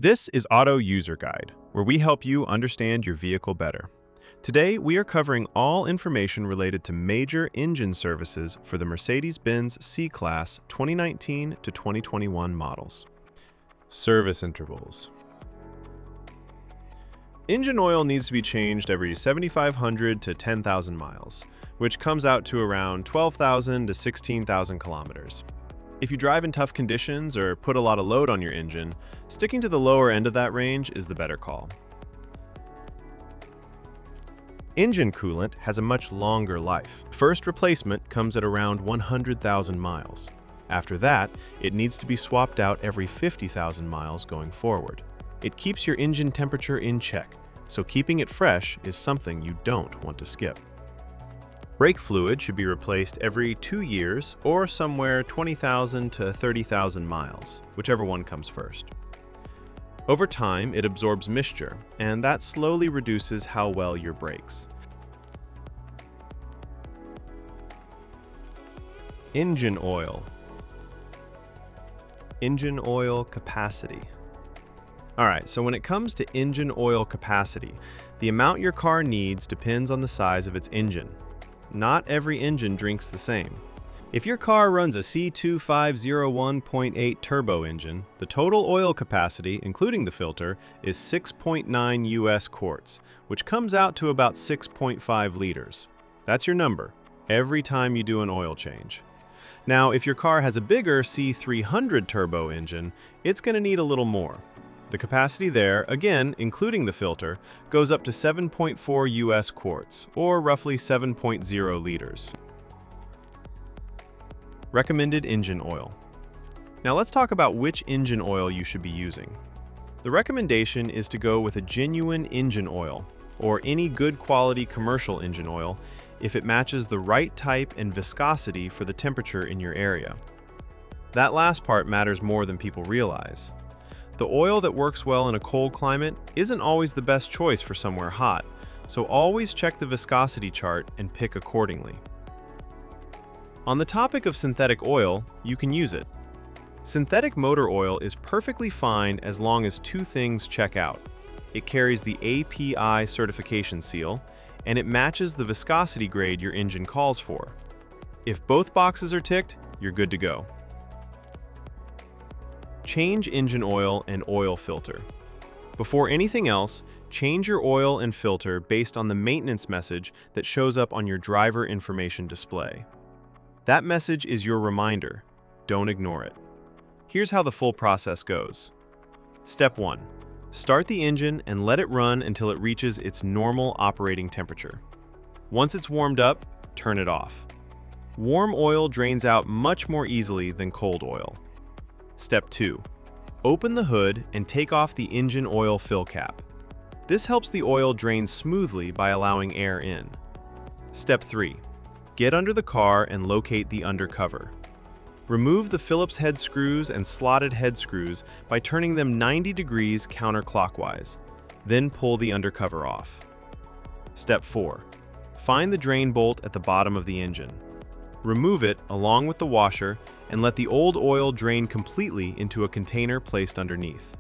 This is Auto User Guide, where we help you understand your vehicle better. Today, we are covering all information related to major engine services for the Mercedes-Benz C-Class 2019 to 2021 models. Service intervals. Engine oil needs to be changed every 7,500 to 10,000 miles, which comes out to around 12,000 to 16,000 kilometers. If you drive in tough conditions or put a lot of load on your engine, sticking to the lower end of that range is the better call. Engine coolant has a much longer life. First replacement comes at around 100,000 miles. After that, it needs to be swapped out every 50,000 miles going forward. It keeps your engine temperature in check, so keeping it fresh is something you don't want to skip. Brake fluid should be replaced every 2 years or somewhere 20,000 to 30,000 miles, whichever one comes first. Over time, it absorbs moisture, and that slowly reduces how well your brakes. Engine oil. Engine oil capacity. Alright, so when it comes to engine oil capacity, the amount your car needs depends on the size of its engine. Not every engine drinks the same. If your car runs a C2501.8 turbo engine, the total oil capacity, including the filter, is 6.9 US quarts, which comes out to about 6.5 liters. That's your number, every time you do an oil change. Now, if your car has a bigger C300 turbo engine, it's going to need a little more. The capacity there, again, including the filter, goes up to 7.4 US quarts, or roughly 7.0 liters. Recommended engine oil. Now let's talk about which engine oil you should be using. The recommendation is to go with a genuine engine oil, or any good quality commercial engine oil, if it matches the right type and viscosity for the temperature in your area. That last part matters more than people realize. The oil that works well in a cold climate isn't always the best choice for somewhere hot, so always check the viscosity chart and pick accordingly. On the topic of synthetic oil, you can use it. Synthetic motor oil is perfectly fine as long as two things check out. It carries the API certification seal, and it matches the viscosity grade your engine calls for. If both boxes are ticked, you're good to go. Change engine oil and oil filter. Before anything else, change your oil and filter based on the maintenance message that shows up on your driver information display. That message is your reminder. Don't ignore it. Here's how the full process goes. Step 1. Start the engine and let it run until it reaches its normal operating temperature. Once it's warmed up, turn it off. Warm oil drains out much more easily than cold oil. Step 2. Open the hood and take off the engine oil fill cap. This helps the oil drain smoothly by allowing air in. Step 3. Get under the car and locate the undercover. Remove the Phillips head screws and slotted head screws by turning them 90 degrees counterclockwise. Then pull the undercover off. Step 4. Find the drain bolt at the bottom of the engine. Remove it along with the washer and let the old oil drain completely into a container placed underneath.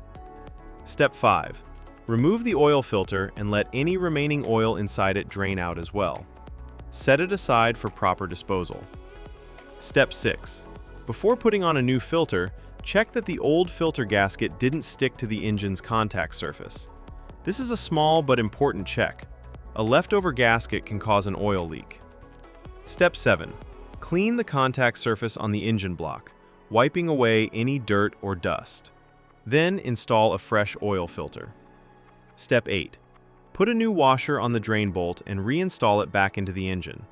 Step 5. Remove the oil filter and let any remaining oil inside it drain out as well. Set it aside for proper disposal. Step 6. Before putting on a new filter, check that the old filter gasket didn't stick to the engine's contact surface. This is a small but important check. A leftover gasket can cause an oil leak. Step 7. Clean the contact surface on the engine block, wiping away any dirt or dust. Then install a fresh oil filter. Step 8. Put a new washer on the drain bolt and reinstall it back into the engine.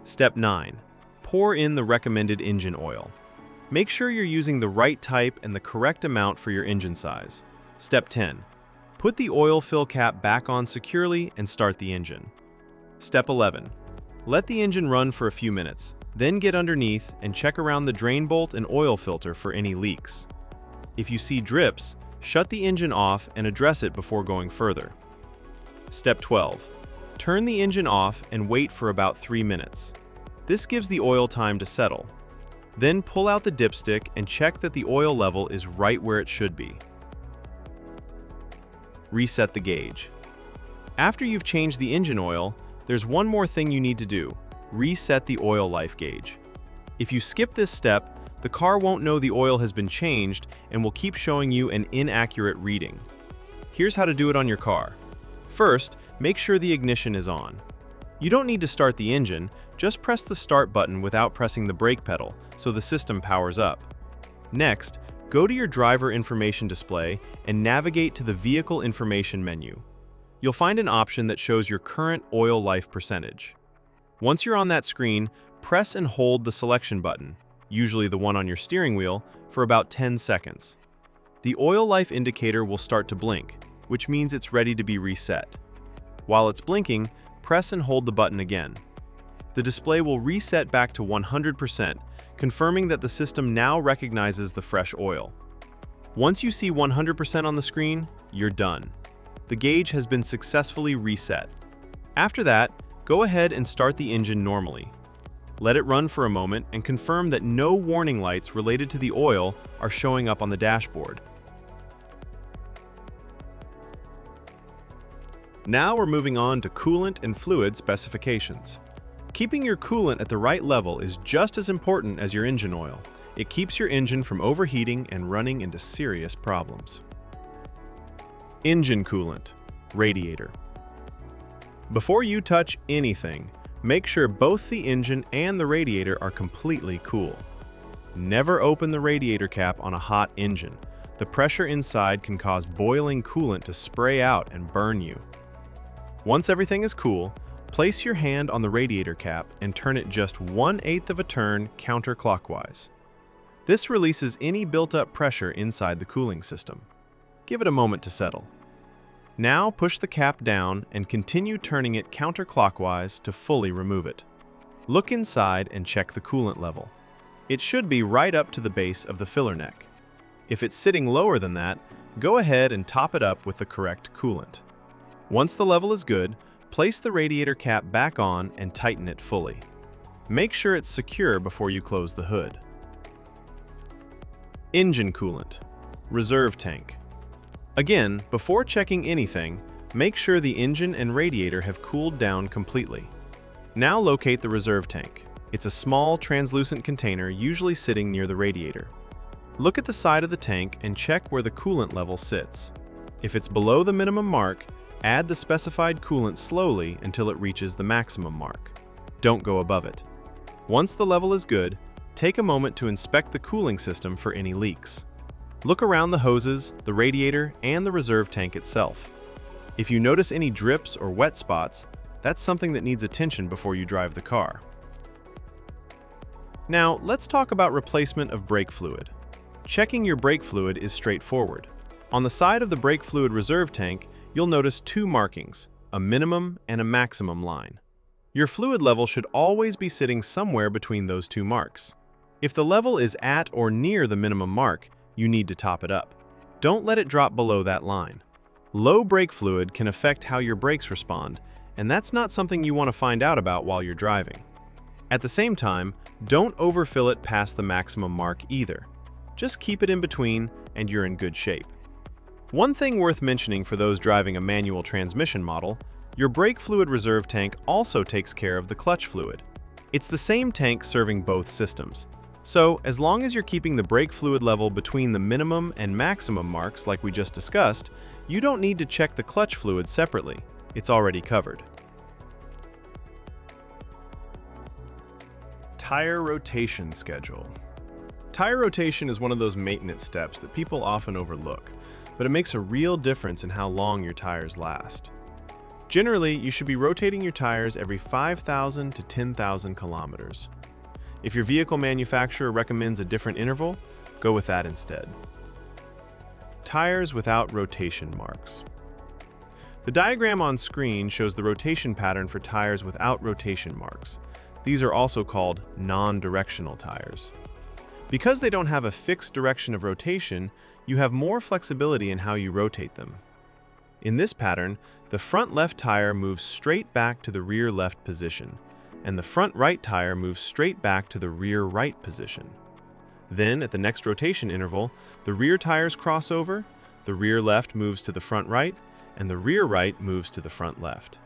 Step 9. Pour in the recommended engine oil. Make sure you're using the right type and the correct amount for your engine size. Step 10. Put the oil fill cap back on securely and start the engine. Step 11. Let the engine run for a few minutes, then get underneath and check around the drain bolt and oil filter for any leaks. If you see drips, shut the engine off and address it before going further. Step 12. Turn the engine off and wait for about 3 minutes. This gives the oil time to settle. Then pull out the dipstick and check that the oil level is right where it should be. reset the gauge. After you've changed the engine oil, there's one more thing you need to do: reset the oil life gauge. If you skip this step, the car won't know the oil has been changed and will keep showing you an inaccurate reading. Here's how to do it on your car. First, make sure the ignition is on. You don't need to start the engine, just press the start button without pressing the brake pedal so the system powers up. Next, go to your driver information display and navigate to the vehicle information menu. You'll find an option that shows your current oil life percentage. Once you're on that screen, press and hold the selection button, usually the one on your steering wheel, for about 10 seconds. The oil life indicator will start to blink, which means it's ready to be reset. While it's blinking, press and hold the button again. The display will reset back to 100%, confirming that the system now recognizes the fresh oil. Once you see 100% on the screen, you're done. The gauge has been successfully reset. After that, go ahead and start the engine normally. Let it run for a moment and confirm that no warning lights related to the oil are showing up on the dashboard. Now we're moving on to coolant and fluid specifications. Keeping your coolant at the right level is just as important as your engine oil. It keeps your engine from overheating and running into serious problems. Engine coolant, radiator. Before you touch anything, make sure both the engine and the radiator are completely cool. Never open the radiator cap on a hot engine. The pressure inside can cause boiling coolant to spray out and burn you. Once everything is cool, place your hand on the radiator cap and turn it just 1/8 of a turn counterclockwise. This releases any built-up pressure inside the cooling system. Give it a moment to settle. Now push the cap down and continue turning it counterclockwise to fully remove it. Look inside and check the coolant level. It should be right up to the base of the filler neck. If it's sitting lower than that, go ahead and top it up with the correct coolant. Once the level is good, place the radiator cap back on and tighten it fully. Make sure it's secure before you close the hood. Engine coolant, reserve tank. Again, before checking anything, make sure the engine and radiator have cooled down completely. Now locate the reserve tank. It's a small, translucent container usually sitting near the radiator. Look at the side of the tank and check where the coolant level sits. If it's below the minimum mark, add the specified coolant slowly until it reaches the maximum mark. Don't go above it. Once the level is good, take a moment to inspect the cooling system for any leaks. Look around the hoses, the radiator, and the reserve tank itself. If you notice any drips or wet spots, that's something that needs attention before you drive the car. Now, let's talk about replacement of brake fluid. Checking your brake fluid is straightforward. On the side of the brake fluid reserve tank, you'll notice two markings, a minimum and a maximum line. Your fluid level should always be sitting somewhere between those two marks. If the level is at or near the minimum mark, you need to top it up. Don't let it drop below that line. Low brake fluid can affect how your brakes respond, and that's not something you want to find out about while you're driving. At the same time, don't overfill it past the maximum mark either. Just keep it in between and you're in good shape. One thing worth mentioning for those driving a manual transmission model, your brake fluid reserve tank also takes care of the clutch fluid. It's the same tank serving both systems. So, as long as you're keeping the brake fluid level between the minimum and maximum marks like we just discussed, you don't need to check the clutch fluid separately. It's already covered. Tire rotation schedule. Tire rotation is one of those maintenance steps that people often overlook, but it makes a real difference in how long your tires last. Generally, you should be rotating your tires every 5,000 to 10,000 kilometers. If your vehicle manufacturer recommends a different interval, go with that instead. Tires without rotation marks. The diagram on screen shows the rotation pattern for tires without rotation marks. These are also called non-directional tires. Because they don't have a fixed direction of rotation, you have more flexibility in how you rotate them. In this pattern, the front left tire moves straight back to the rear left position, and the front right tire moves straight back to the rear right position. Then, at the next rotation interval, the rear tires cross over, the rear left moves to the front right, and the rear right moves to the front left.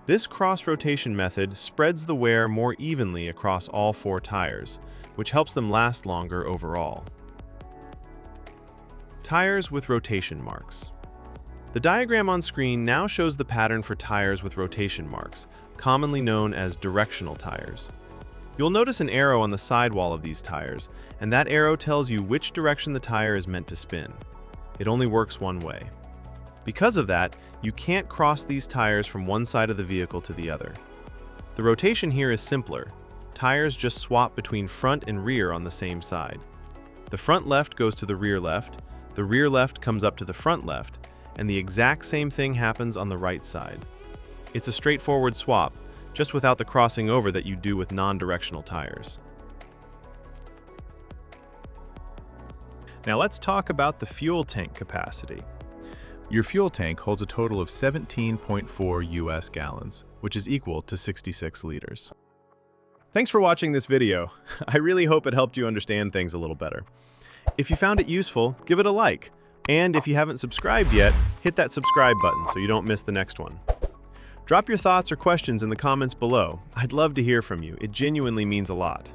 This cross-rotation method spreads the wear more evenly across all 4 tires, which helps them last longer overall. Tires with rotation marks. The diagram on screen now shows the pattern for tires with rotation marks, commonly known as directional tires. You'll notice an arrow on the sidewall of these tires, and that arrow tells you which direction the tire is meant to spin. It only works one way. Because of that, you can't cross these tires from one side of the vehicle to the other. The rotation here is simpler. Tires just swap between front and rear on the same side. The front left goes to the rear left comes up to the front left, and the exact same thing happens on the right side. It's a straightforward swap, just without the crossing over that you do with non-directional tires. Now let's talk about the fuel tank capacity. Your fuel tank holds a total of 17.4 US gallons, which is equal to 66 liters. Thanks for watching this video. I really hope it helped you understand things a little better. If you found it useful, give it a like. And if you haven't subscribed yet, hit that subscribe button so you don't miss the next one. Drop your thoughts or questions in the comments below. I'd love to hear from you. It genuinely means a lot.